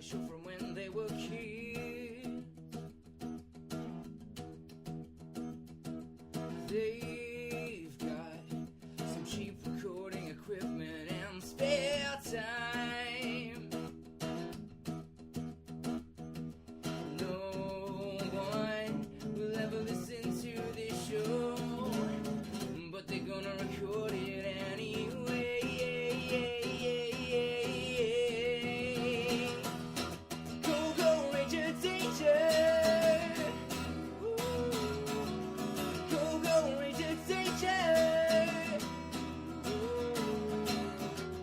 show from when they were kids. They've got some cheap recording equipment and spare time. No one will ever listen to this show, but they're gonna record it anyway. Go, go, Ranger Danger! Go, go, Ranger Danger!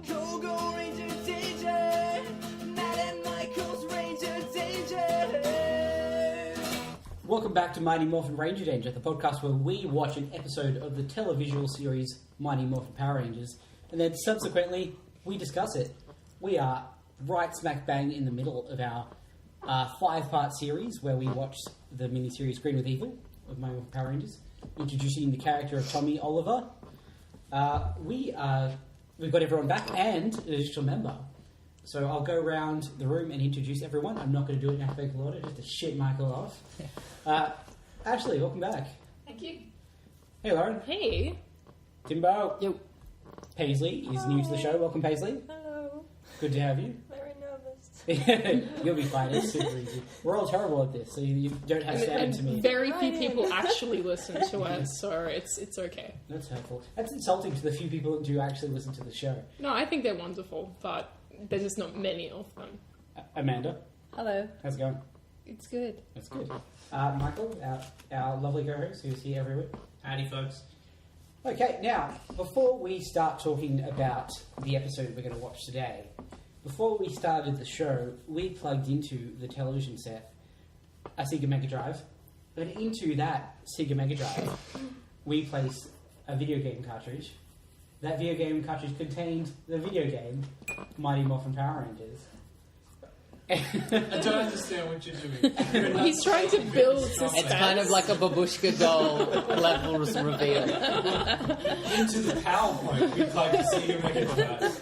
Go, go, Ranger Danger! Matt and Michael's Ranger Danger! Welcome back to Mighty Morphin Ranger Danger, the podcast where we watch an episode of the televisual series Mighty Morphin Power Rangers, and then subsequently we discuss it. We are right smack bang in the middle of our 5-part series where we watch the miniseries Green with Evil of Mighty Morphin Power Rangers, introducing the character of Tommy Oliver. We've got everyone back and an additional member. So I'll go around the room and introduce everyone. I'm not going to do it in alphabetical order, just to shit Michael off. Ashley, welcome back. Thank you. Hey, Lauren. Hey. Timbo. Yo. Paisley is new to the show. Welcome, Paisley. Hello. Good to have you. Very nervous. You'll be fine. It's super easy. We're all terrible at this, so you don't have to stand to me. Very few people actually listen to us, so it's okay. That's hurtful. That's insulting to the few people that do actually listen to the show. No, I think they're wonderful, but there's just not many of them. Amanda, Hello. how's it going? It's good. That's good. Michael, our lovely co-host who's here every week. Howdy, folks. Okay, now, before we start talking about the episode we're going to watch today, before we started the show, we plugged into the television set a Sega Mega Drive, and into that Sega Mega Drive, we placed a video game cartridge. That video game cartridge contained the video game Mighty Morphin Power Rangers. I don't understand what you're doing. He's trying to build suspense. It's kind of like a babushka doll levels reveal. Into the PowerPoint, we'd like to see you make it.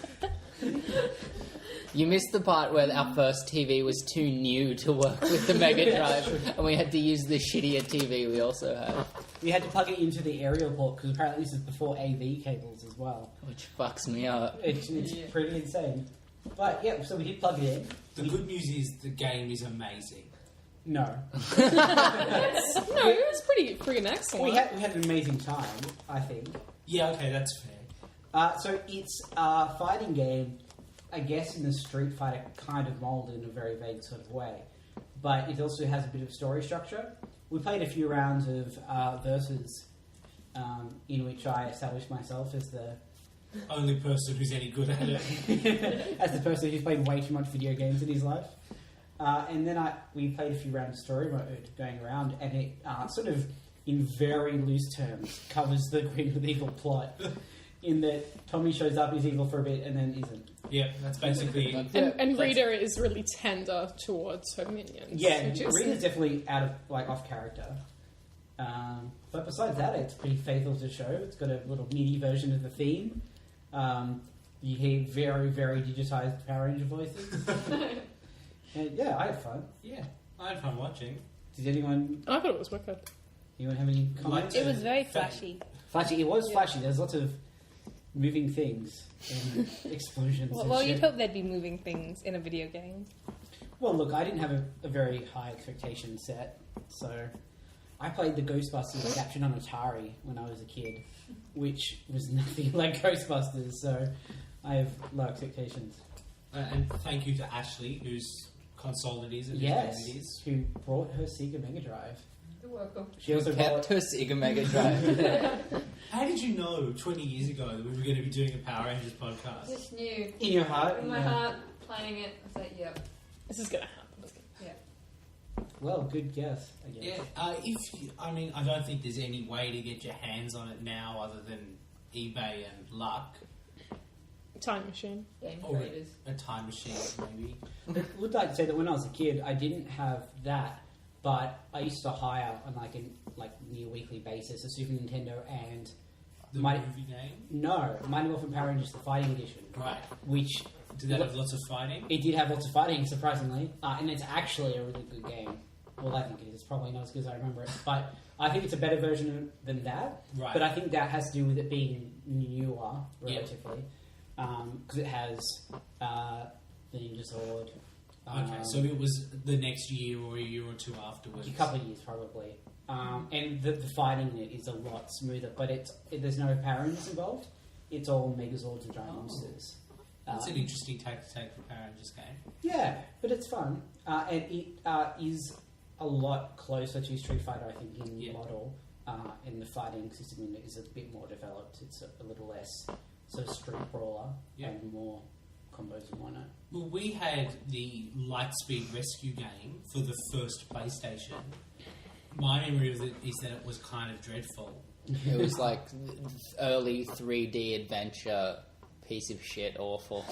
You missed the part where our first TV was too new to work with the Mega Drive, and we had to use the shittier TV we also had. We had to plug it into the aerial port because apparently this is before AV cables as well. Which fucks me up. It's pretty insane. But yeah, so we did plug it in. The good news is the game is amazing. No. No, it was pretty freaking excellent. We had an amazing time, I think. Yeah, okay, that's fair. So it's a fighting game, I guess, in the Street Fighter kind of mould in a very vague sort of way. But it also has a bit of story structure. We played a few rounds of Versus, in which I established myself as the Only person who's any good at it. as the person who's played way too much video games in his life. And then we played a few rounds of story mode going around, and it sort of, in very loose terms, covers the Green with Evil plot. In that Tommy shows up, he's evil for a bit, and then isn't. Yeah, that's basically... And Rita is really tender towards her minions. Yeah, which is- Rita's definitely off character. But besides that, it's pretty faithful to the show. It's got a little MIDI version of the theme. You hear very, very digitized Power Ranger voices. And yeah, I had fun. Yeah, I had fun watching. Did anyone I thought it was wicked. have any comments? It was very flashy. Flashy. It was flashy. There's lots of moving things and explosions. Well, and well shit. you'd hope there'd be moving things in a video game. Well, look, I didn't have a very high expectation set, so I played the Ghostbusters captured on Atari when I was a kid, which was nothing like Ghostbusters, so I have low expectations. And thank you to Ashley, whose console it is and Yes, whose game it is. who brought her Sega Mega Drive. You're welcome. She also Kept brought... her Sega Mega Drive. How did you know 20 years ago that we were going to be doing a Power Rangers podcast? Just knew. In your heart? In my yeah. heart, playing it, I was like, yep. This is gonna happen. Yeah. Well, good guess, I guess. Yeah, I don't think there's any way to get your hands on it now other than eBay and luck. Time machine. Game Or creators. a time machine, maybe. I would like to say that when I was a kid, I didn't have that, but I used to hire on a near weekly basis a Super Nintendo and The Mighty... movie game? No, Mighty Morphin Power Rangers, the Fighting Edition. Right. Which Did that have lots of fighting? It did have lots of fighting, surprisingly, and it's actually a really good game. Well, I think it is. It's probably not as good as I remember it, but I think it's a better version than that. Right. But I think that has to do with it being newer, relatively, because it has the Ninja Sword. Okay, so it was the next year or a year or two afterwards. A couple of years, probably. And the fighting in it is a lot smoother, but there's no Power Rangers involved. It's all Megazords and giant monsters. That's an interesting take to take for a Power Rangers game. Yeah, but it's fun. And it is a lot closer to Street Fighter, I think, in model. And the fighting system in it is a bit more developed. It's a little less sort of street brawler and more combos and whatnot. Well, we had the Lightspeed Rescue game for the first PlayStation. My memory of it is that it was kind of dreadful. It was like early 3D adventure, piece of shit, awful.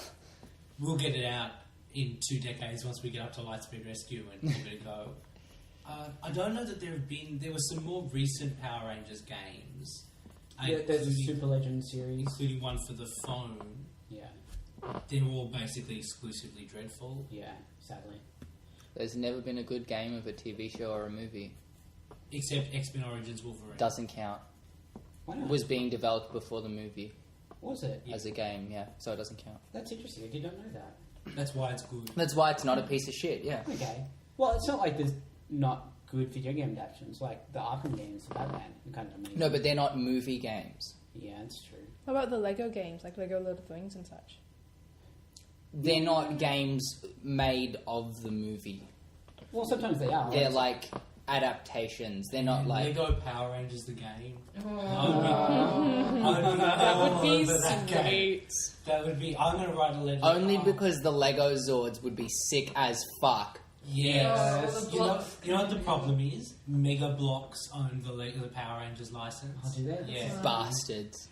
We'll get it out in 2 decades once we get up to Lightspeed Rescue and give it a go. I don't know that there were some more recent Power Rangers games. Yeah, there's a Super Legend series. Including one for the phone. Yeah. They're all basically exclusively dreadful. Yeah, sadly. There's never been a good game of a TV show or a movie. Except X-Men Origins Wolverine. Doesn't count. Why It not? was being developed before the movie Was it? as a game, yeah, so it doesn't count. That's interesting. I did not know that. That's why it's good. That's why it's not a piece of shit, yeah. Okay. Well, it's not like there's not good video game adaptations. Like the Arkham games for Batman are kind of amazing. No, but they're not movie games. Yeah, that's true. What about the Lego games, like Lego Lord of the Rings and such? They're not games made of the movie. Well, sometimes they are. They're like adaptations. They're not like... Lego Power Rangers the game. That would be that game. sweet. That would be. I'm going to write a letter. Only because the Lego Zords would be sick as fuck. Yes. Oh, the you, know, blocks. you know what the problem is? Mega Blocks own the Power Rangers license. Oh, do they? Yeah. Bastards.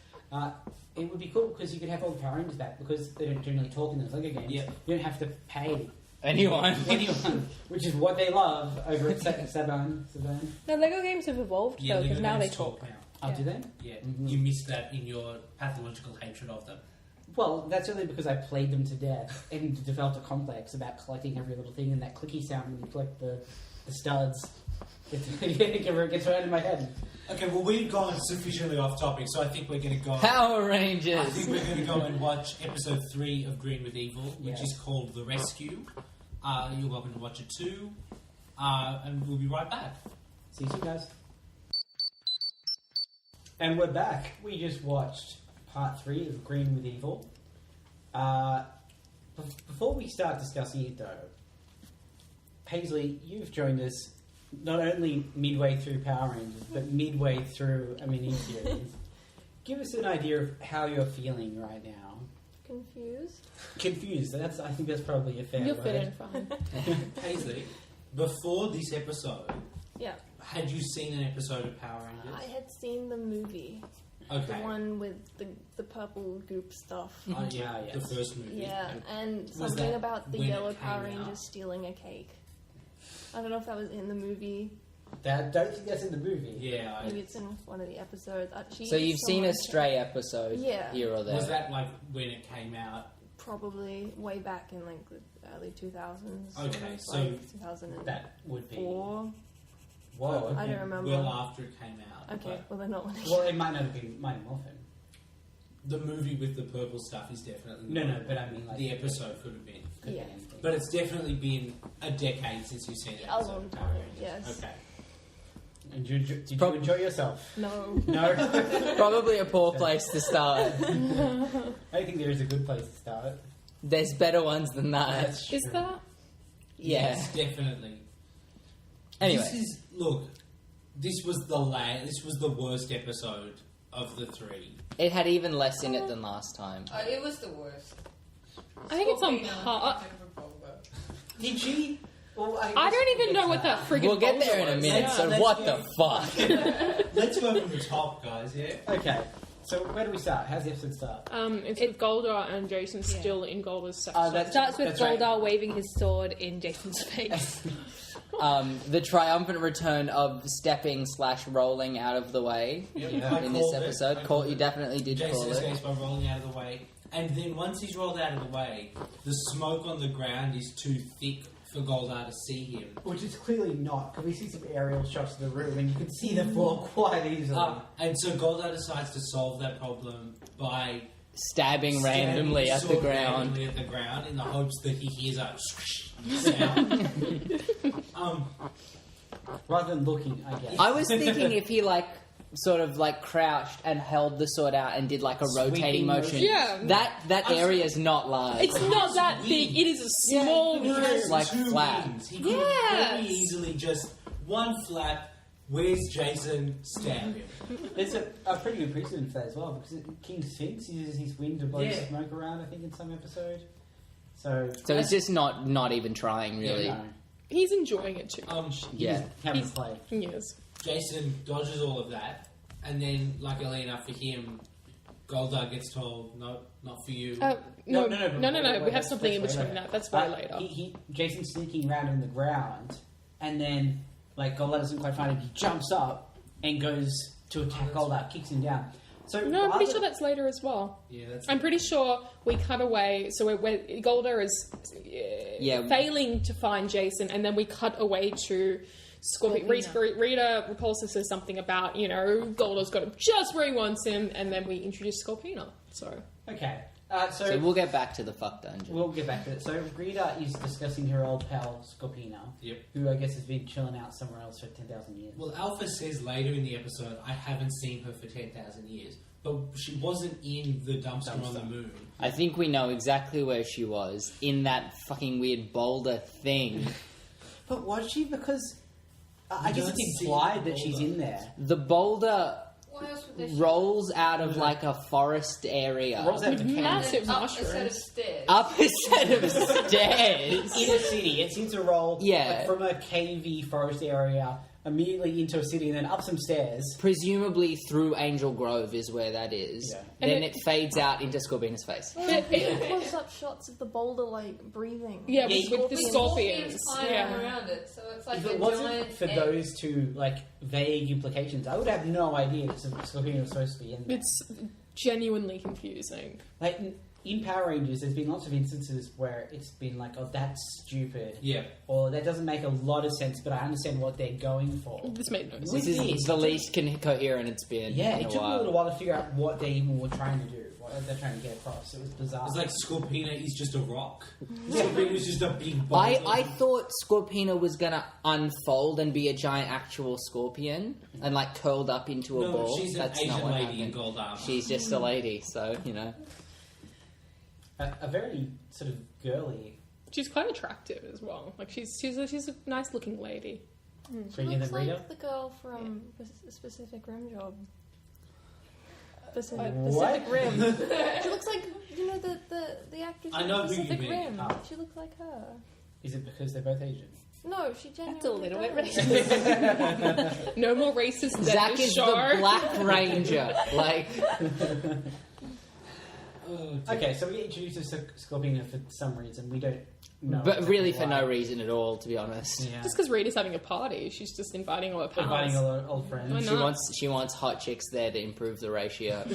It would be cool because you could have all the Power Rangers back because they don't generally talk in those Lego games. Yep. You don't have to pay Anyone? anyone, which is what they love over at Saban. No, Lego games have evolved Yeah, though, because Lego now they games talk. now. Oh, do they? Yeah, Mhm. you missed that in your pathological hatred of them. Well, that's only because I played them to death and developed a complex about collecting every little thing and that clicky sound when you collect the studs. It gets right in my head. Okay, well, we've gone sufficiently off topic, so I think we're going to go. Power I Rangers! think we're going to go and watch episode 3 of Green with Evil, which Yeah. is called The Rescue. You're welcome to watch it too. And we'll be right back. See you soon, guys. And we're back. We just watched part 3 of Green with Evil. Before we start discussing it, though, Paisley, you've joined us not only midway through Power Rangers, but midway through a mini-series. Give us an idea of how you're feeling right now. Confused? Confused. I think that's probably a fair You'll word. fit in fine. Paisley, before this episode, Yeah, had you seen an episode of Power I Rangers? had seen the movie, Okay. the one with the purple goop stuff. Yeah, yes. the first movie. Yeah, and Was something that about the when it yellow came Power out? Rangers stealing a cake. I don't know if that was in the movie. I don't think that's in the movie. Yeah. Maybe it's in one of the episodes. So you've seen a Stray episode Yeah. here or there. Was that like when it came out? Probably way back in like the early 2000s. Okay, almost, so like 2004. That would be. I Whoa. Okay. don't remember. Well after it came out. Okay, but well they're not when Well, it might not have been Mighty Morphin. the movie with the purple stuff is definitely No, not. but I mean, like The episode could have been. could be Yeah. anything. But it's definitely been a decade since you've seen it. A long time, yes. Okay. And did you enjoy yourself? No. No. Probably a poor place to start. I think there is a good place to start. There's better ones than that. That's Is true. that? Yeah. Yes, definitely. Anyway. This was the worst episode of the 3. It had even less in it than last time. It was the worst. I think it's on Scorpina, par. Jennifer Pulver. Did she? Well, I don't even know what that friggin' We'll get there in a folder was. minute, Yeah. so let's what go. the fuck? Let's go from the top, guys, yeah? Okay. So where do we start? How's the episode start? It's with Goldar and Jason still in Goldar's section. That's- Starts with that's right. Goldar waving his sword in Jason's face. The triumphant return of stepping/rolling out of the way Yep. Yeah. in this episode. You definitely did Jason call it. escapes by rolling out of the way. And then once he's rolled out of the way, the smoke on the ground is too thick for Goldar to see him. Which is clearly not, because we see some aerial shots of the room and you can see the floor quite easily. And so Goldar decides to solve that problem by Stabbing randomly at the sort of ground. randomly at the ground in the hopes that he hears a sound. Rather than looking, I guess. I was thinking if he sort of crouched and held the sword out and did a rotating motion. Yeah. That area is not large. It's not that big. It is a small He room. has Like two flap. wings. He could Yes. very easily just one flap. Where's Jason? Stab him. There's a pretty good precedent for that as well, because King Sphinx uses his wing to blow Yeah. smoke around, I think, in some episode. So So he's just not even trying, really. no. He's enjoying it too much. Yeah. Having He's- play. He is. Jason dodges all of that, and then, luckily enough for him, Goldar gets told, "No, not for you." No. No. We have That's something in way between later. that. That's way later. Jason's sneaking around on the ground, and then Goldar doesn't quite find him. He jumps up and goes to attack Goldar, kicks him down. So No, I'm pretty rather- sure that's later as well. Yeah, that's. I'm pretty sure we cut away. So where Goldar is failing to find Jason, and then we cut away to Scorpina. Rita Repulsa says something about, Goldar's got him just where he wants him, and then we introduce Scorpina. So Okay. So we'll get back to the fuck dungeon. We'll get back to it. So Rita is discussing her old pal Scorpina, Yep. who I guess has been chilling out somewhere else for 10,000 years. Well, Alpha says later in the episode, "I haven't seen her for 10,000 years," but she wasn't in the dumpster on the moon. I think we know exactly where she was, in that fucking weird boulder thing. But was she? Because I guess don't it's see implied the that she's boulder. in there. The boulder Why else would they rolls out of a forest area. Rolls out of a with canyon. massive up a set of mushrooms. stairs? Up a set of stairs. In a city. It seems to roll Yeah. from a cavey forest area immediately into a city and then up some stairs. Presumably through Angel Grove is where that is. Yeah. Then And it fades out into Scorpina's face. Close-up shots of the boulder breathing. Yeah, Yeah, with the scorpions. flying Yeah. around it, so it's like If a it wasn't giant for egg. those two vague implications, I would have no idea that Scorpina was supposed to be in there. It's genuinely confusing. In Power Rangers, there's been lots of instances where it's been oh, that's stupid, Yeah. or that doesn't make a lot of sense, but I understand what they're going for. This made no sense. This is the least coherent it's been Yeah, in it a took me a little while. while to figure out what they even were trying to do, what they're trying to get across. It was bizarre. It's like Scorpina is just a rock. Scorpina is just a big boulder. I thought Scorpina was gonna unfold and be a giant actual scorpion and curled up into a No, ball. she's an That's not Asian what lady in happened. gold armor. She's just a lady, so a very sort of girly, She's quite attractive as well. She's a nice looking lady. She Prettier looks than Rita? like the girl from Specific Rim Job. What? Pacific Rim. She looks like the actress I in know who you Pacific mean. Rim. Oh. She looks like her. Is it because they're both Asian? No, she genuinely That's a little bit does. racist. No more racist Zack than is show. the Black Ranger. Okay, so we get introduced to Scorpina for some reason. We don't know. But really for why. no reason at all, to be honest. Yeah. Just because Rita's having a party, she's just inviting all her pals. Inviting all our old friends. Why not? She wants hot chicks there to improve the ratio.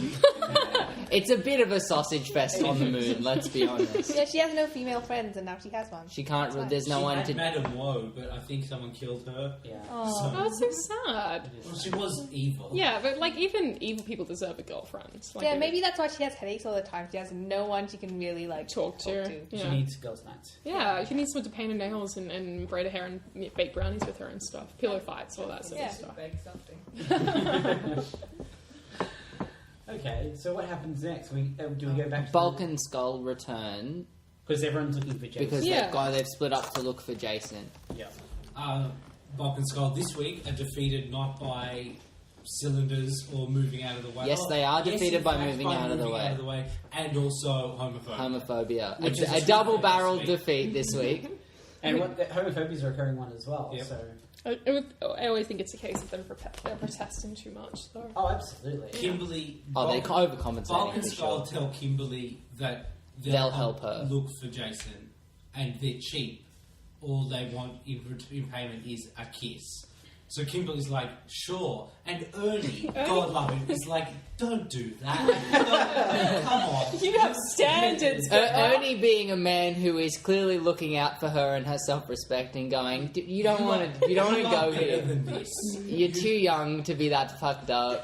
It's a bit of a sausage fest on the moon, let's be honest. Yeah, she has no female friends, and now she has one. She can't. There's no she one had to. Madame Woe, but I think someone killed her. Yeah. Oh, it's so sad. Well, she was evil. Yeah, but even evil people deserve a girlfriend. Yeah, maybe that's why she has headaches all the time. She has no one she can really talk to. She Yeah. needs girls' nights. Yeah, she needs someone to paint her nails and braid her hair and bake brownies with her and stuff. Pillow fights, all that sort of stuff. Beg something. Okay, so what happens next? Do we go back to Bulk and Skull return because everyone's looking for Jason? because Yeah. they've split up to look for Jason. Yeah. Bulk and Skull this week are defeated not by cylinders or moving out of the way. Yes, they are defeated in by fact, moving out of the way. and also homophobia. Homophobia. Which is A a double-barreled sweet defeat this week. And homophobia is a recurring one as well. Yep. So. I always think it's a case of them protesting too much, though. Oh, absolutely. Kimberly. They're Bulk overcompensating and for Skull sure. tell Kimberly that They'll help her. look for Jason, and they're cheap. All they want in payment is a kiss. So Kimberly's like, sure. And Ernie, God love him, is like, don't do that. Come on. You have standards. Ernie being a man who is clearly looking out for her and has self-respect and going, you don't want to go better here. than this. You're too young to be that fucked up.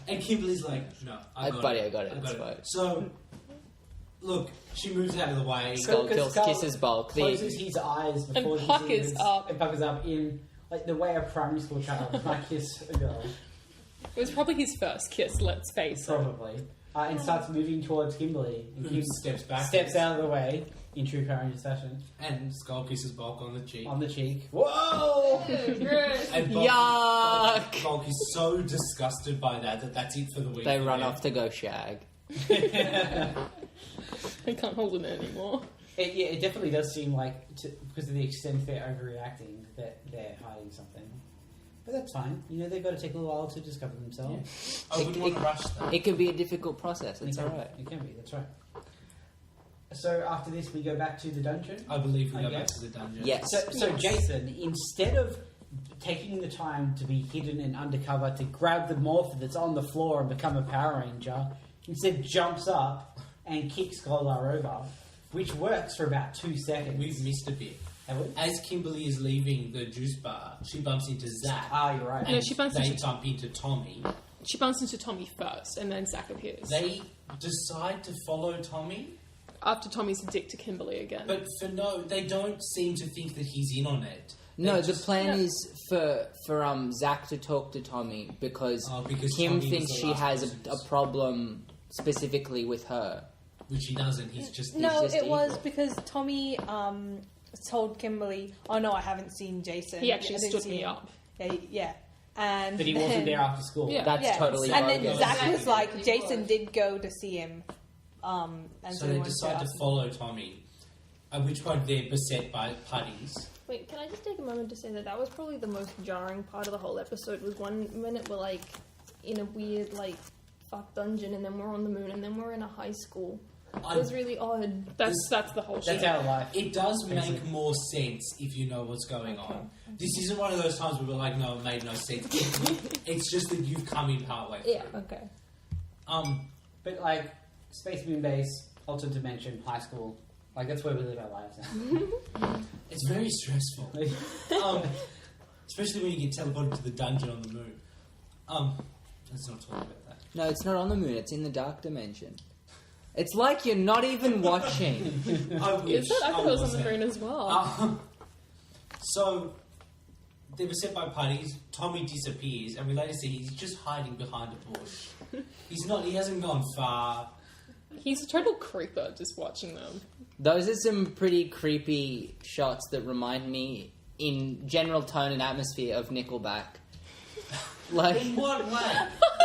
And Kimberly's like, no, I got it. It's fine. So, look, she moves out of the way. Skull Because kisses Bulk. Closes his eyes before he puckers sees up. and puckers up in like the way a primary school child might kiss a girl, It was probably his first kiss, let's face it. probably, and starts moving towards Kimberly. And Who steps back. steps out of the way in true Power Rangers fashion And Skull kisses Bulk on the cheek. on the cheek. Whoa! And Bulk, Yuck! Bulk is so disgusted by that's it for the week. They run off to go shag. I can't hold it anymore. It definitely does seem like, because of the extent they're overreacting, that they're hiding something. But that's fine. You know, they've got to take a little while to discover themselves. I wouldn't want to rush that. It can be a difficult process. It's alright. It can be, that's right. So after this, we go back to the dungeon. I believe we I go back guess. to the dungeon. Yes. So Jason, instead of taking the time to be hidden and undercover to grab the morph that's on the floor and become a Power Ranger, instead jumps up and kicks Goldar over, which works for about 2 seconds. We've missed a bit. Have we? As Kimberly is leaving the juice bar, she bumps into Zach. Ah, you're right. No, she bumps they into- bump into Tommy. She bumps into Tommy first, and then Zack appears. They decide to follow Tommy, After Tommy's a dick to Kimberly again. but they don't seem to think that he's in on it. No, They the just- plan is for Zach to talk to Tommy because because Kim Tommy thinks was the she last has person a problem specifically with her. Which he doesn't. He's just No, just it was evil. because Tommy told Kimberly, "Oh no, I haven't seen Jason." He actually I didn't stood see me him." up. Yeah. And That he wasn't then- there after school. Yeah. That's totally And then bogus. Zach was like, Exactly. Jason did go to see him. And So he they went decide to ask him. follow Tommy. At which point they're beset by putties. Wait, can I just take a moment to say that was probably the most jarring part of the whole episode, was one minute we're like in a weird like fuck dungeon and then we're on the moon and then we're in a high school. It was really odd. That's the whole shit. That's our life. It does Basically. make more sense if you know what's going on. This isn't one of those times where we're like, no, it made no sense. It's just that you've come in partway through. Yeah, okay. But like, Space Moon Base, alternate dimension, high school, like that's where we live our lives now. It's very stressful. Especially when you get teleported to the dungeon on the moon. Let's not talk about that. No, it's not on the moon. It's in the dark dimension. It's like you're not even watching. I wish Is it? I thought it was on the wasn't. moon as well. So, they were set by putties. Tommy disappears, and we later see he's just hiding behind a bush. He hasn't gone far. He's a total creeper just watching them. Those are some pretty creepy shots that remind me, in general tone and atmosphere, of Nickelback. Like, In what way?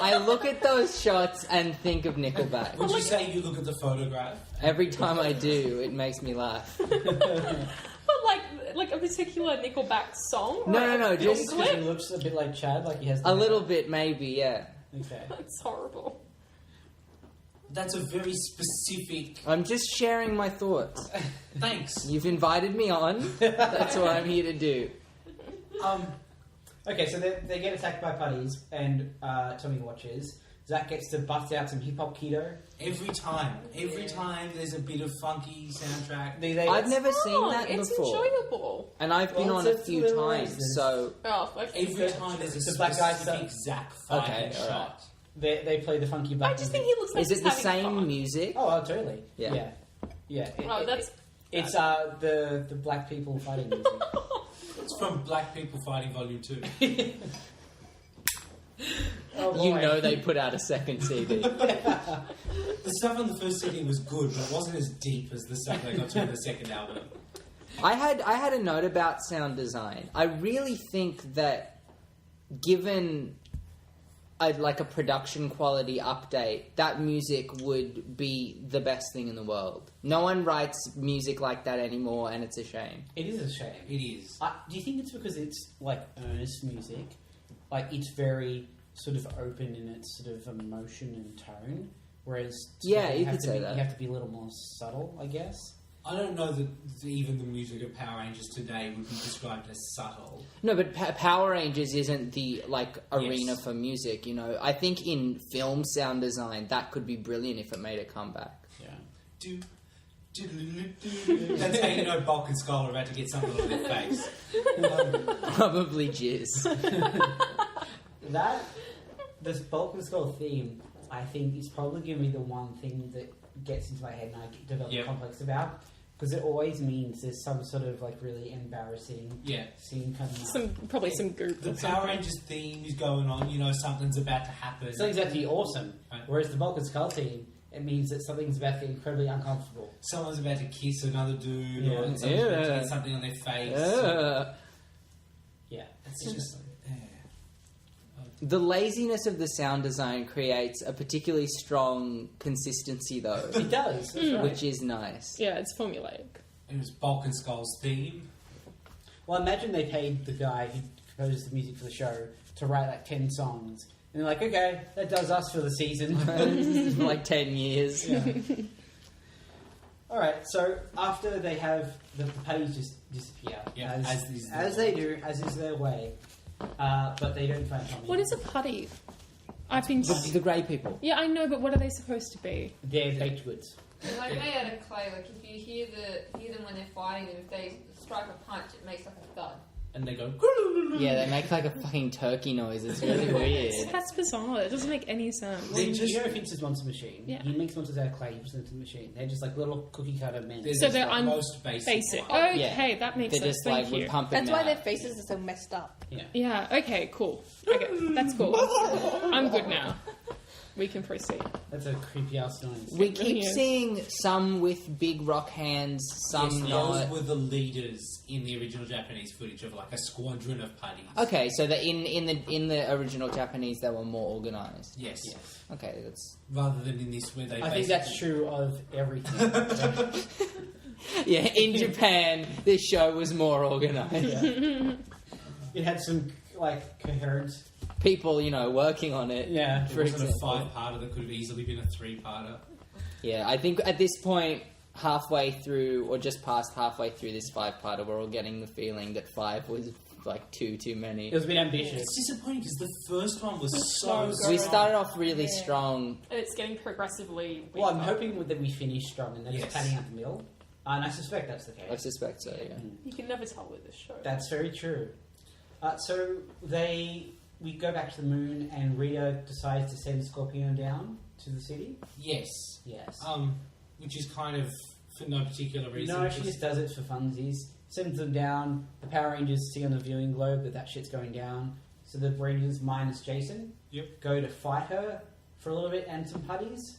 I look at those shots and think of Nickelback. Would you say you look at the photograph? Every time I do, it makes me laugh. But like a particular Nickelback song? No, just Because he looks a bit like Chad, like he has the a little bit, maybe, yeah. Okay. It's horrible. That's a very specific... I'm just sharing my thoughts. Thanks. You've invited me on. That's what I'm here to do. Okay, so they get attacked by putties, and Tommy watches. Zach gets to bust out some hip hop keto. Every time there's a bit of funky soundtrack. I've never seen that It's before. enjoyable. And I've been Well, on it's a few little times, racist. so... Oh, okay. Every time there's a The black guy specific stuff. Zach Okay, fighting alright. shot. They play the funky black I just think he looks like Is it he's the having same fun. music? Oh, totally. Yeah. Yeah. Oh, that's... It's the black people fighting music. It's from Black People Fighting Volume 2. Oh, You boy. know they put out a second CD. The stuff on the first CD was good, but it wasn't as deep as the stuff they got to in the second album. I had a note about sound design. I really think that given a production quality update, that music would be the best thing in the world. No one writes music like that anymore, and it's a shame. It is a shame. It is. Do you think it's because it's like earnest music? Like it's very sort of open in its sort of emotion and tone, whereas Yeah, you have could to say be, that. you have to be a little more subtle, I guess. I don't know that even the music of Power Rangers today would be described as subtle. No, but Power Rangers isn't the arena Yes. for music. You know, I think in film sound design that could be brilliant if it made a comeback. Yeah. That's how you know Bulk and Skull are about to get something on their face. Probably jizz. This Bulk and Skull theme, I think, is probably going to be the one thing that gets into my head and I develop a complex about. Because it always means there's some sort of really embarrassing scene coming up. Probably some goop. The Power Rangers theme is going on, you know, something's about to happen. Something's about to be awesome. Right. Whereas the Bulk and Skull theme, it means that something's about to get incredibly uncomfortable. Someone's about to kiss another dude, or someone's about to get something on their face. Yeah. It's just... The laziness of the sound design creates a particularly strong consistency, though. It does, that's right. Which is nice. Yeah, it's formulaic. It was Bulk and Skull's theme. Well, imagine they paid the guy who composed the music for the show to write 10 songs. And they're like, okay, that does us for the season. For 10 years. Yeah. Alright, so after they have... The putties just disappear. Yeah, as they do, as is their way. But they don't find Tommy. What is a putty? I've been... The grey people. Yeah, I know, but what are they supposed to be? They're baked goods. They're like made out of clay. Like if you hear them when they're fighting, and if they strike a punch, it makes like a thud. And they go... Yeah, they make a fucking turkey noise. It's really weird. That's bizarre. It doesn't make any sense. Well, you know Vince's Monster Machine? Yeah. He makes monsters out of clay, he puts them into the machine. They're just little cookie cutter men. So they're most basic. Okay, that makes They're sense. just Thank we you. pump That's them why out. their faces are so messed up. Yeah, okay, cool. Okay, that's cool. I'm good now. We can proceed. That's a creepy ass noise. We It really keep is. seeing some with big rock hands, some Yes, not. those were the leaders in the original Japanese footage of a squadron of putties. Okay, so that in the original Japanese they were more organised. Yes. Okay, that's Rather than in this where they I think that's true of everything. in Japan this show was more organised. It had some coherent. People, working on it. Yeah. It for wasn't a example. 5-parter that could have easily been a 3-parter. Yeah, I think at this point, halfway through or just past halfway through this 5-parter, we're all getting the feeling that 5 was too many. It was a bit ambitious. It's disappointing because the first one was so We strong. started off really strong. And it's getting progressively weaker. Well, I'm hoping that we finish strong and they're Yes. just padding out the middle. And I suspect that's the case. I suspect so, yeah. You can never tell with this show. That's very true. So we go back to the moon and Rita decides to send Scorpina down to the city. Yes. Yes. Which is kind of for no particular reason. No, she just does it for funsies. Sends them down. The Power Rangers see on the viewing globe that shit's going down. So the Rangers minus Jason go to fight her for a little bit and some putties.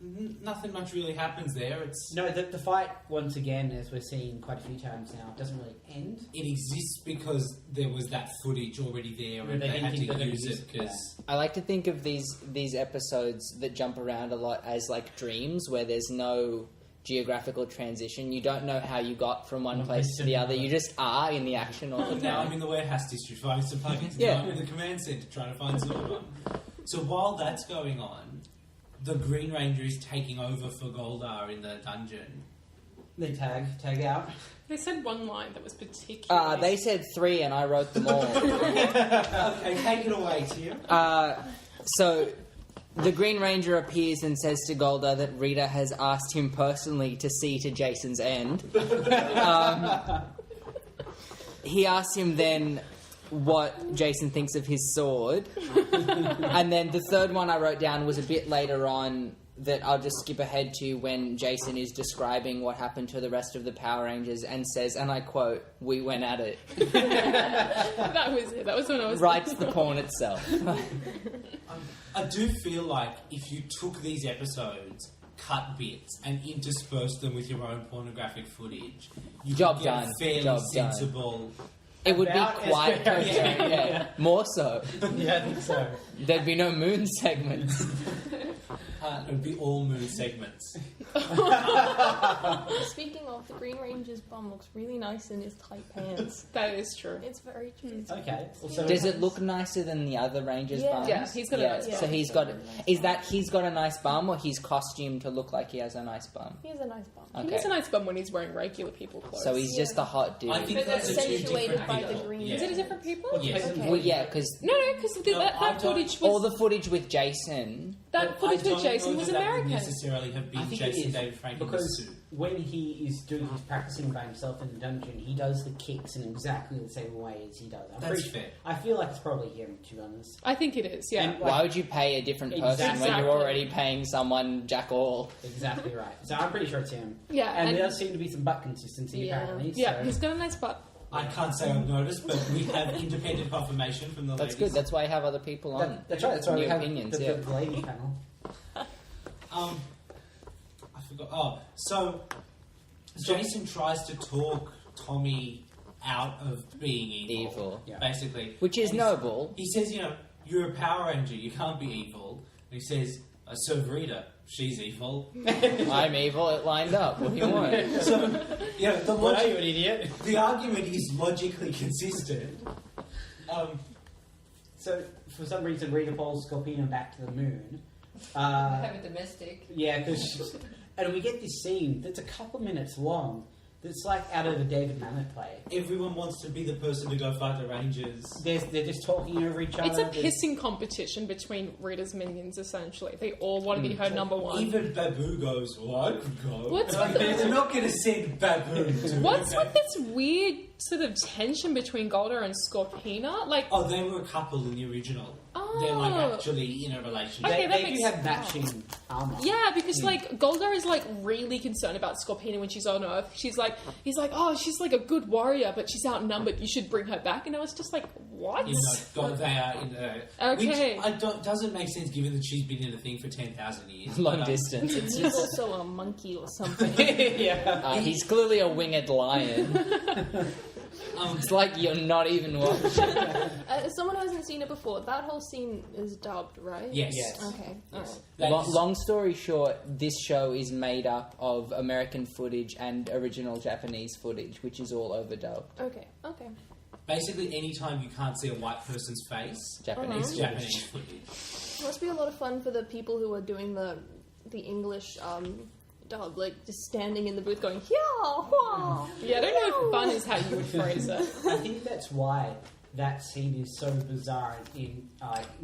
Nothing much really happens there. It's No, the fight, once again, as we're seeing quite a few times now, doesn't really end. It exists because there was that footage already there and They they had hinted to that they use used it it, because... I like to think of these episodes that jump around a lot as dreams where there's no geographical transition. You don't know how you got from one place to the other. You just are in the action all the Now I'm time. in the warehouse district finding some plugins. Yeah. Now I'm in the command center trying to find Zordon. So while that's going on, the Green Ranger is taking over for Goldar in the dungeon. They tag out. They said one line that was particularly... They said 3 and I wrote them all. Okay, take it away, Tim. So the Green Ranger appears and says to Goldar that Rita has asked him personally to see to Jason's end. He asks him then what Jason thinks of his sword. And then the third one I wrote down was a bit later on that I'll just skip ahead to when Jason is describing what happened to the rest of the Power Rangers and says, and I quote, "We went at it." That was it. That was when I was... Writes the porn itself. I do feel like if you took these episodes, cut bits, and interspersed them with your own pornographic footage, you Job could get done. a fairly Job done. sensible... It would be About as quite coherent. yeah. More so. Yeah, I think so. There'd be no moon segments. It would be all moon segments. Speaking of, the Green Ranger's bum looks really nice in his tight pants. That is true. It's very true. Okay. Also, Does it look nicer than the other Rangers' Yeah. bums? Yeah, he's got a nice So bum. he's got. Is that he's got a nice bum, or he's costumed to look like he has a nice bum? He has a nice bum. He has a nice bum when he's wearing regular people clothes. So he's just a hot dude. I think But those are two accentuated different by the people. green. Yeah. Is it a different people? Yes. Okay. Well, yeah, because No, because No, I that don't- footage all was the footage with Jason. that footage with Jason was That would American. necessarily have I been think it Jason is, David Frank in the because suit. when he is doing his practicing by himself in the dungeon, he does the kicks in exactly the same way as he does. That's fair. I feel like it's probably him, to be honest. I think it is. Yeah. And- Why would you pay a different person when Exactly. you're already paying someone jack all? Exactly right. So I'm pretty sure it's him. Yeah, And and- there does seem to be some butt consistency, Yeah. apparently. Yeah, so. he's got a nice butt. I can't say I've noticed, but we have independent confirmation from the That's ladies. good. That's why I have other people on. That's right. That's why New we have opinions, the, yeah. the lady panel. I forgot. Oh, so Jason tries to talk Tommy out of being evil. Yeah. Basically. Which is And he's- noble. He says, you're a Power Ranger, you can't be evil. And he says, I serve Rita, she's evil. I'm evil. It lined up. What do you want? So, the What are you, logic, an idiot? the argument is logically consistent. So, for some reason, Rita follows Scorpina back to the moon. Have a domestic. Yeah, because... And we get this scene that's a couple minutes long that's like out of a David Mamet play. Everyone wants to be the person to go fight the Rangers. They're just talking over each other. It's a There's- pissing competition between Rita's minions, essentially. They all want to be her number one. Even Babu goes, well, I could go. What's Like, with the- they're not going to send Babu to What's with this weird sort of tension between Golda and Scorpina? Like, Oh, they were a couple in the original. They're like actually in a relationship. Okay, that they makes do have matching armor. yeah, because like Golda is like really concerned about Scorpina when she's on Earth. He's like, oh, she's like a good warrior, but she's outnumbered. You should bring her back. And I was just like, what? God, they are in the... Okay. Which doesn't make sense given that she's been in the thing for 10,000 years. Long But, distance. He's also a monkey or something. Yeah. He's clearly a winged lion. It's like you're not even watching. Someone who hasn't seen it before, that whole scene is dubbed, right? Yes. Yes. Okay. Alright. That is- Long story short, this show is made up of American footage and original Japanese footage, which is all overdubbed. Okay. Okay. Basically, anytime you can't see a white person's face, Japanese it's footage. Japanese footage. It must be a lot of fun for the people who are doing the English dub, like just standing in the booth going, yeah, wah. Yeah, I don't know if fun is how you would phrase it. I think that's why that scene is so bizarre in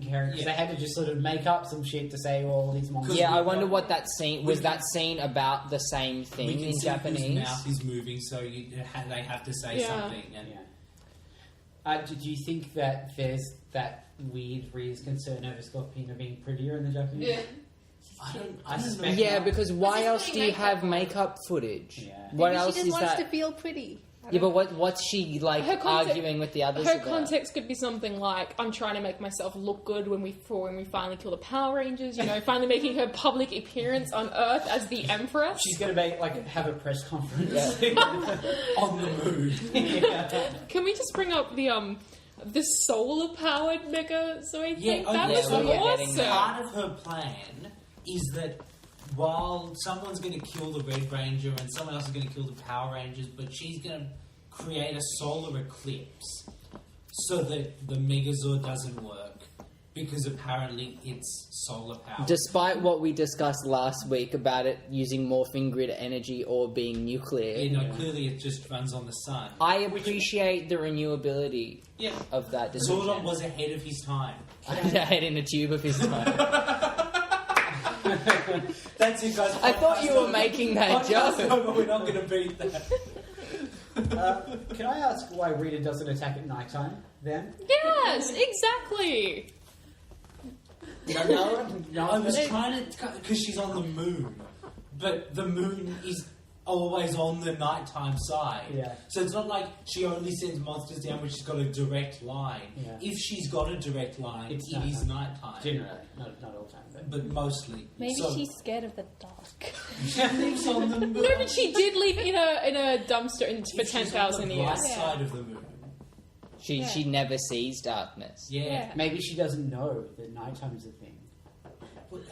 Karen, because they had to just sort of make up some shit to say all these monsters. Yeah, I wonder what that scene was. That scene about the same We thing can in see Japanese. whose mouth is moving, so they have to say Yeah. something. And Yeah. Do you think that there's that weird Rita's concern over Scorpina being prettier in the Japanese? Yeah. I don't know. suspect Yeah, not. because why This is else putting do you makeup have on. makeup footage? Yeah. What Maybe else she just is wants that? to feel pretty. Yeah, but what's she like Her context- arguing with the others Her about? context could be something like, I'm trying to make myself look good when we finally kill the Power Rangers, finally making her public appearance on Earth as the Empress. She's going to have a press conference. On the moon. Yeah. Can we just bring up the solar-powered Megazord Yeah, thing? oh, That yeah, was we're getting awesome. there. Part of her plan is that while someone's going to kill the Red Ranger and someone else is going to kill the Power Rangers, but she's going to create a solar eclipse so that the Megazord doesn't work because apparently it's solar power. Despite what we discussed last week about it using morphing grid energy or being nuclear, Clearly it just runs on the sun. I appreciate the renewability Yeah. of that decision. Zordon was ahead of his time. Head in a tube of his time. That's it, guys. I thought you were making that Podcast joke. over, we're not going to beat that. Can I ask why Rita doesn't attack at nighttime then? Yes, exactly. No. I was trying to... Because she's on the moon. But the moon is always on the nighttime side. Yeah. So it's not like she only sends monsters down when she's got a direct line. Yeah. If she's got a direct line, It's it is nighttime. Generally, not all the time. But mostly. Maybe so she's scared of the dark. she lives on the moon. No, but she did live in a dumpster for If she's 10,000 on the years. right side of the moon. She never sees darkness. Yeah. Maybe she doesn't know that nighttime's a thing. But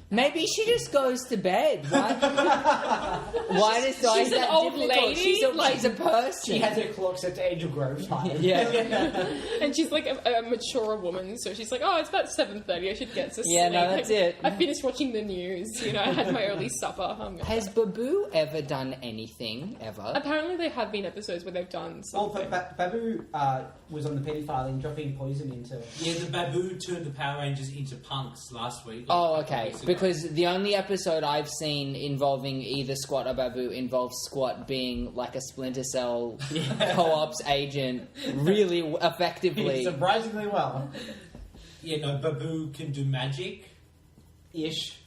Maybe she just goes to bed. Why is She's that an old difficult? lady, She's a person. She has her clock set to Angel Grove time. Yeah. And she's like a mature woman, so she's like, oh, it's about 7:30. I should get to sleep. Yeah, no, that's it. I finished watching the news. You know, I had my early supper. Has Babu ever done anything ever? Apparently, there have been episodes where they've done something. Well, Babu was on the penny farthing dropping poison into... Yeah, the Babu turned the Power Rangers into punks last week. Oh, okay. Because the only episode I've seen involving either Squat or Babu involves Squat being like a Splinter Cell co-ops agent really effectively. Surprisingly well. Yeah, no, Babu can do magic. Ish.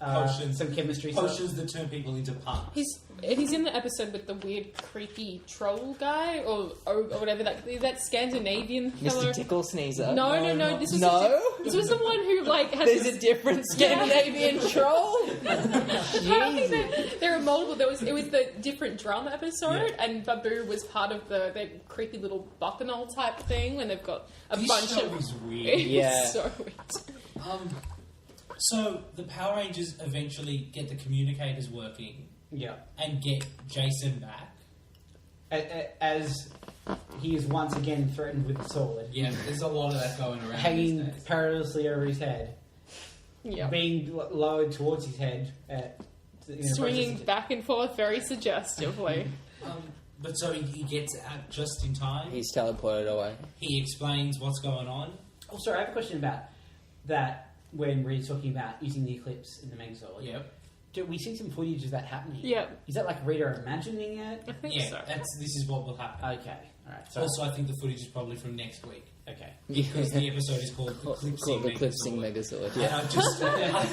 Potions. Some chemistry Potions stuff. that turn people into punks. He's in the episode with the weird, creepy troll guy, or whatever that Scandinavian fellow. Mr. Tickle Sneezer. No. This was this was the one who like had There's a different Scandinavian troll. I don't think there were multiple. It was the different drum episode, and Babu was part of the creepy little bacchanal type thing when they've got a bunch show of. is weird. It's so weird. So the Power Rangers eventually get the communicators working. Yeah. And get Jason back. As he is once again threatened with the sword. Yeah, there's a lot of that going around. Hanging these days. perilously over his head. Yeah. Being lowered towards his head. Swinging back and forth very suggestively. But so he gets out just in time. He's teleported away. He explains what's going on. Oh, sorry, I have a question about that when Rita's talking about using the eclipse in the Megazord. Yep. Do we see some footage of that happening? Yeah. Is that like Rita imagining it? I think Yeah, so. this is what will happen. Okay, alright. So, Also, I think the footage is probably from next week. okay. Because the episode is called Called Eclipsing Megazord. And Yeah.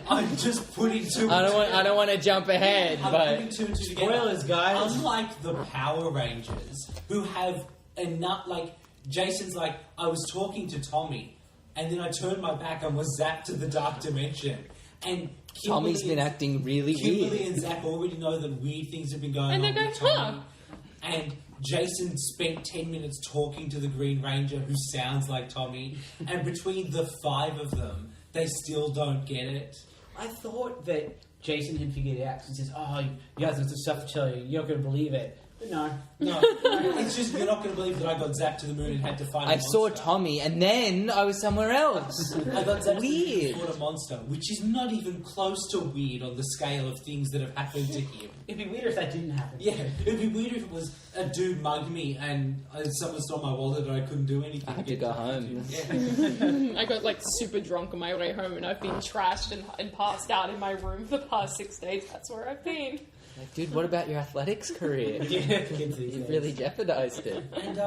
I'm just putting two. I don't want to jump ahead, I'm but putting two and two together. Spoilers, guys. Unlike the Power Rangers, who have enough, like Jason's like, I was talking to Tommy, and then I turned my back and was zapped to the dark dimension, and Tommy's been acting really Kimberly weird. and Zach already know that weird things have been going And on they go, with Tommy. huh. And Jason spent 10 minutes talking to the Green Ranger, who sounds like Tommy. And between the five of them, they still don't get it. I thought that Jason had figured it out because he says, oh, you guys have some stuff to tell you. You're not going to believe it. But no. It's just, you're not going to believe that I got zapped to the moon and had to fight a I monster. saw Tommy, and then I was somewhere else. I got zapped to the moon Weird. and fought a monster, which is not even close to weird on the scale of things that have happened to him. It'd be weird if that didn't happen. Yeah, it'd be weird if it was a dude mugged me and someone stole my wallet and I couldn't do anything. I had to go home. Yeah. I got like super drunk on my way home, and I've been trashed and passed out in my room for the past 6 days. That's where I've been. Like, dude, what about your athletics career? You really jeopardized it. And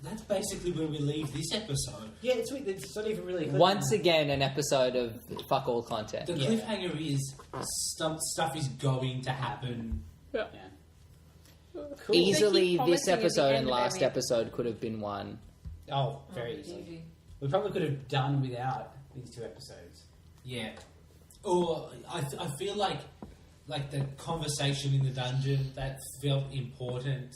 that's basically where we leave this episode. Yeah, it's weird. It's not even really... Once again, an episode of fuck all content. The cliffhanger is stuff is going to happen. Yeah. Cool. Easily, They keep this promising at the episode end and of last every- episode could have been one. Oh, very easily. We probably could have done without these two episodes. Yeah. Or I feel like the conversation in the dungeon, that felt important.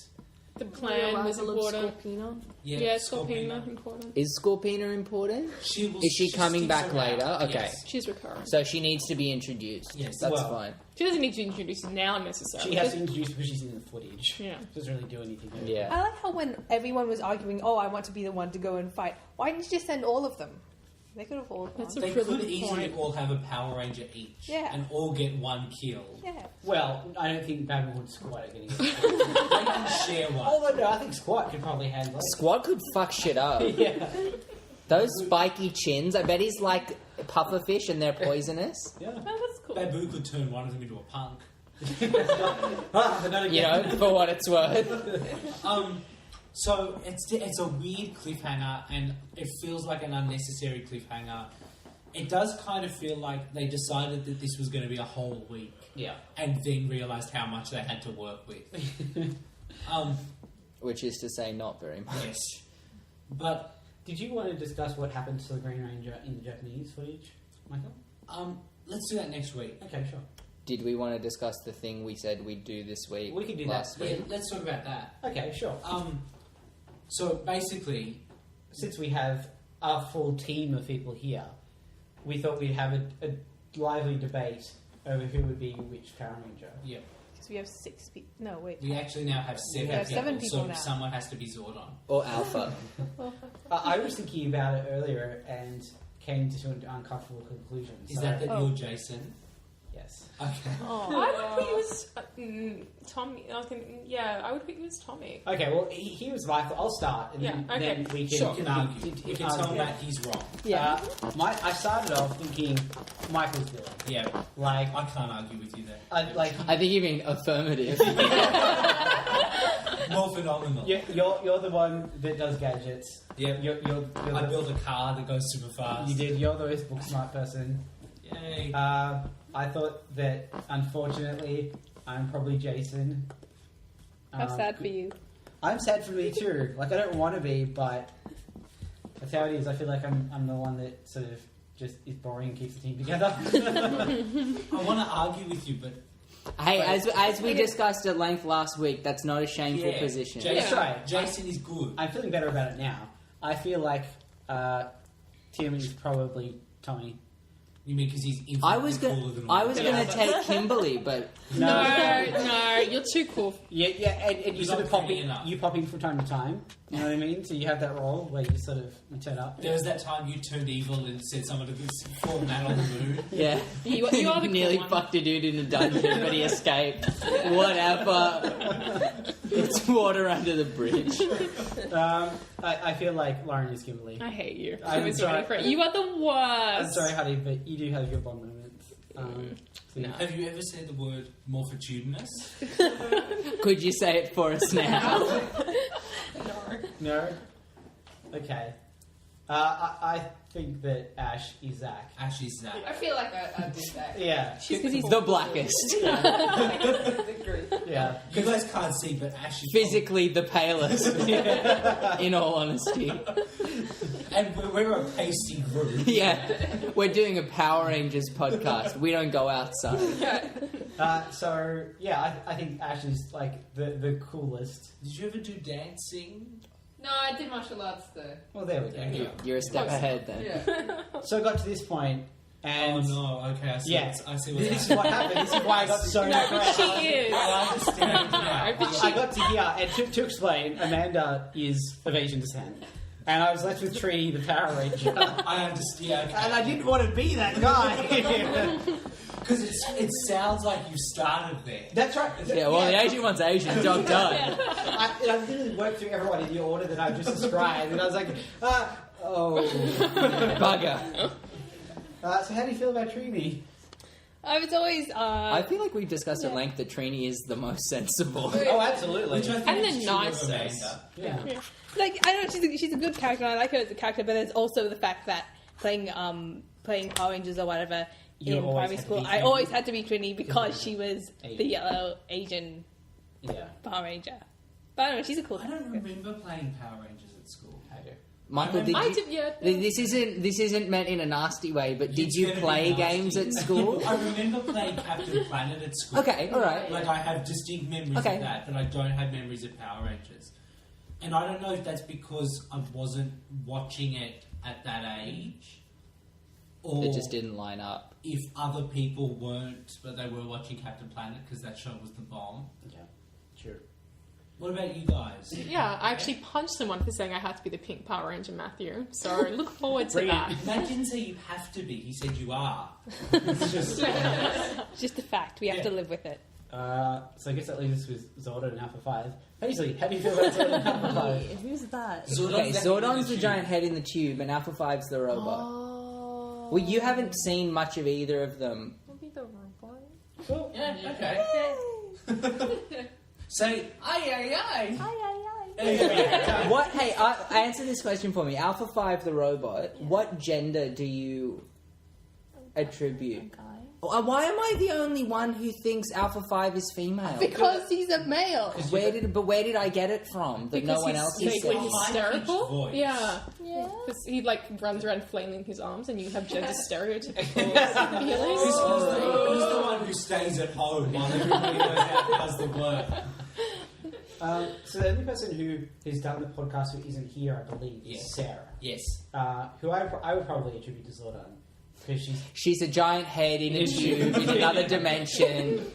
The plan was important. Scorpina. Yeah, Scorpina important. Is Scorpina important? She will, Is she coming sticks back around. later? Okay. Yes. She's recurring. So she needs to be introduced. Yes. That's Well, fine. She doesn't need to introduce now necessarily. She has to introduce because she's in the footage. Yeah. Doesn't really do anything. Yeah. I like how when everyone was arguing, oh, I want to be the one to go and fight, why didn't you just send all of them? They could have all gone. That's a They really could good easily point. all have a Power Ranger each. Yeah. And all get one kill. Yeah. Well, I don't think Babu and Squat are getting it. They can share one. Although, no, I think Squat could probably handle it. Squad could fuck shit up. Yeah. Those spiky chins, I bet he's like pufferfish and they're poisonous. Yeah. Oh, that's cool. Babu could turn one of them into a punk. You know, for what it's worth. So it's a weird cliffhanger, and it feels like an unnecessary cliffhanger. It does kind of feel like they decided that this was going to be a whole week, Yeah. and then realised how much they had to work with. Which is to say, not very much. Yes, but Did you want to discuss what happened to the Green Ranger in the Japanese footage, Michael? let's do that next week. Okay, sure. Did we want to discuss the thing we said we'd do this week? We can do last that. Yeah, week. let's talk about that. Okay, sure. So basically, Since we have a full team of people here, we thought we'd have lively debate over who would be which Power Ranger. Yeah. Because we have 6 people. No, wait. We actually now have 7 We have 7 people so now. someone has to be Zordon. Or Alpha. I was thinking about it earlier and came to an uncomfortable conclusion. Is So, that Oh. you're Jason? yes. Okay. I would put you as Tommy. I would put you as Tommy. Okay, well, he was Michael. I'll start, and Yeah, okay. then we can, Sure, we can argue. it- We it- can tell argue. Matt he's wrong. Yeah. I started off thinking Michael's villain. Yeah, Like, I can't argue with you there. I think you mean affirmative. More phenomenal. you're the one that does gadgets. Yeah. You're I the, built a car that goes super fast. you did. You're the most book smart person. Yay. I thought that, unfortunately, I'm probably Jason. How sad for you. I'm sad for me too. Like, I don't want to be, but that's how it is. I feel like I'm the one that sort of just is boring and keeps the team together. I want to argue with you, but Hey, as we discussed at length last week, that's not a shameful yeah, position. Jason, That's right. Jason is good. I'm feeling better about it now. I feel like Tim is probably Tommy. You mean because he's infinitely I was cooler going than I was all going of to us? take Kimberly, but No, you're too cool. Yeah, and you You're sort not of pop pretty in. enough. You pop in from time to time. You know what I mean? So you have that role where you sort of turn up. There was that time you turned evil and said someone to fall Matt on the moon. yeah. You are the cool nearly one. fucked a dude in a dungeon, but he escaped. Whatever. It's water under the bridge. I feel like Lauren is Kimberly. I hate you. I'm I was sorry. ready for it. You are the worst. I'm sorry, honey, but you do have your Bond moments. So No. Have you ever said the word morphitudinous? Could you say it for us now? No? Okay. I think that Ash is Zach. Ash is that. I feel like I did that. Yeah. Because he's The blackest. The group. Yeah. You guys can't see, but Ash is Physically the palest. In all honesty. and we're a pasty group. Yeah. We're doing a Power Rangers podcast. We don't go outside. So, yeah, I think Ash is, like, the coolest. Did you ever do dancing? No, I did martial arts though. Well, there we go. Yeah. You're a step ahead then. Yeah. So I got to this point, and... Oh no, okay, I see. Yeah. I see what's This is happening. what happened. This is why I got so No, but she depressed. is. I understand now. but I got to here, and to explain, Amanda is of Asian descent. And I was left with Tree, the Power Ranger. I understand. And I didn't want to be that guy. Because it sounds like you started there. That's right. Yeah, well, the Asian one's Asian. Dog died. I literally worked through everyone in the order that I've just described, and I was like, Bugger. So how do you feel about Trini? I was always. I feel like we've discussed at length that Trini is the most sensible. Oh, absolutely. Which I think And is the true of nicest. Amanda. Yeah. Like, I don't know, she's a good character, and I like her as a character, but there's also the fact that playing Power Rangers or whatever You in always primary had to school, be I Trini. always had to be Trini because she was Asian. the yellow Asian Yeah. Power Ranger. But I don't know, she's a cool I don't character. remember playing Power Rangers at school. I do. Michael, did I you... did, yeah. This isn't meant in a nasty way, but did It's you gonna be play nasty. games at school? I remember playing Captain Planet at school. Okay, alright. Like, I have distinct memories Okay. of that, but I don't have memories of Power Rangers. And I don't know if that's because I wasn't watching it at that age, or It just didn't line up. if other people weren't, but they were watching Captain Planet because that show was the bomb. Yeah. Sure. What about you guys? Yeah, I actually punched someone for saying I had to be the pink Power Ranger, Matthew. So look forward to that. Matt didn't say you have to be, he said you are. It's just... It's just a fact, we have to Yeah. live with it. So I guess that leaves us with Zordon and Alpha 5. Paisley, how do you feel about Zordon and Alpha 5? Who's that? Okay, Zordon's the giant head in the tube, and Alpha 5's the robot. Oh. Well, you haven't seen much of either of them. Maybe the robot. Cool. Yeah, okay. Say, aye, aye, Aye. What? Hey, answer this question for me. Alpha 5, the robot, what gender do you attribute? Guy. Why am I the only one who thinks Alpha 5 is female? Because he's a male. Where did I get it from that no one else has he's said? vaguely hysterical. voice. Yeah. Yeah. Because he like runs around flailing his arms, and you have gender stereotypical He's feelings. the one who stays at home while everybody goes out and does the work. So the only person who has done the podcast who isn't here, I believe, is Yes. Sarah. Yes. Who I would probably attribute to Zordon Because She's a giant head in a tube in another dimension.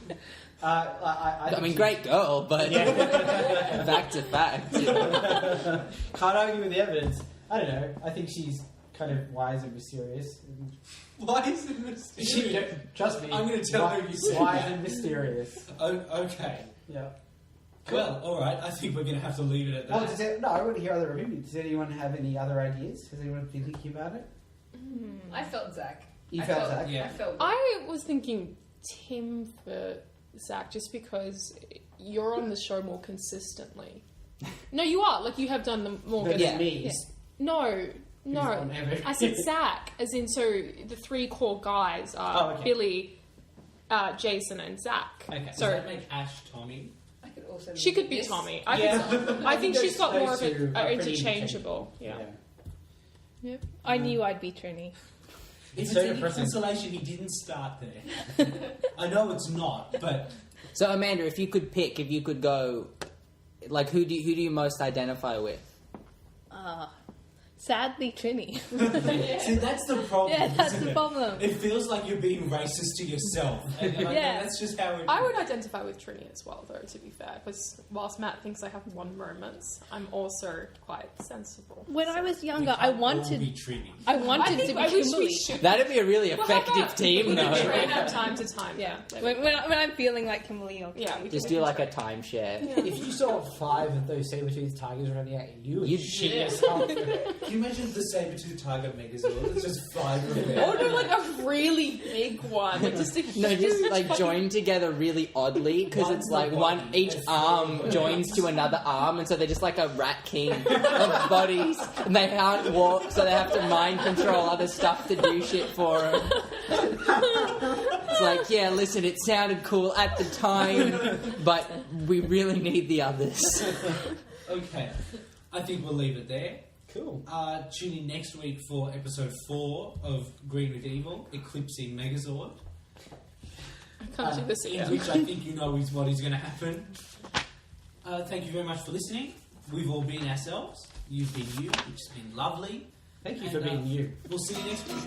I mean, great girl, but back to fact. Can't argue with the evidence. I don't know. I think she's kind of wise and mysterious. Wise and mysterious? Trust me. I'm going to tell her you said wise that. and mysterious. Okay. Yeah. Well, alright, I think we're going to have to leave it at that. No, I want to hear other opinions. Does anyone have any other ideas? Has anyone been thinking about it? I felt Zach. You felt Zach? Yeah. I felt. I was thinking Tim for Zach just because you're on the show more consistently. No, you are. Like, you have done the more... But Yeah. me. No. on every- I said Zach, as in, so the three core guys are Billy, Jason, and Zach. Okay. Does So that make Ash Tommy? I could also. she could be Yes. Tommy. Yeah. I think she's got those more of two a are pretty interchangeable. Yeah. Yep. I knew I'd be Trini. If so it's any depressing. consolation, he didn't start there. I know it's not, but So, Amanda, if you could pick, if you could go, like, who do you most identify with? Sadly, Trini. see, that's the problem. Yeah, that's isn't the it? problem. It feels like you're being racist to yourself. And you're like, Yeah. no, that's just how it I would identify with Trini as well, though, to be fair, because whilst Matt thinks I have one moment, I'm also quite sensible. When I was We younger, can't I all wanted be Trini. I I wanted to think be I wish Kimberly. we should. That'd be a really Well, how effective about team, we though. train from time to time. Yeah. Yeah. When I'm feeling like Kimberly, I'll Yeah, we Just can do like a train. timeshare. If you saw 5 of those saber-toothed tigers running at you, You'd shit Yeah. yourself. Can you imagine the saber-tooth tiger Megazord? It's just 5 of them. Or do like a really big one, like just a huge. No, just like fucking- join together really oddly because One's it's the like body, each it's arm the- joins to another arm, and so they're just like a rat king of bodies, and they can't walk, so they have to mind control other stuff to do shit for them. It's like, yeah, listen, it sounded cool at the time, but we really need the others. Okay, I think we'll leave it there. Cool. Tune in next week for episode 4 of Green with Evil, Eclipsing Megazord, I can't do this in either. which I think you know is what is going to happen. Thank you very much for listening. We've all been ourselves. You've been you, which has been lovely. Thank you And, for being you. We'll see you next week.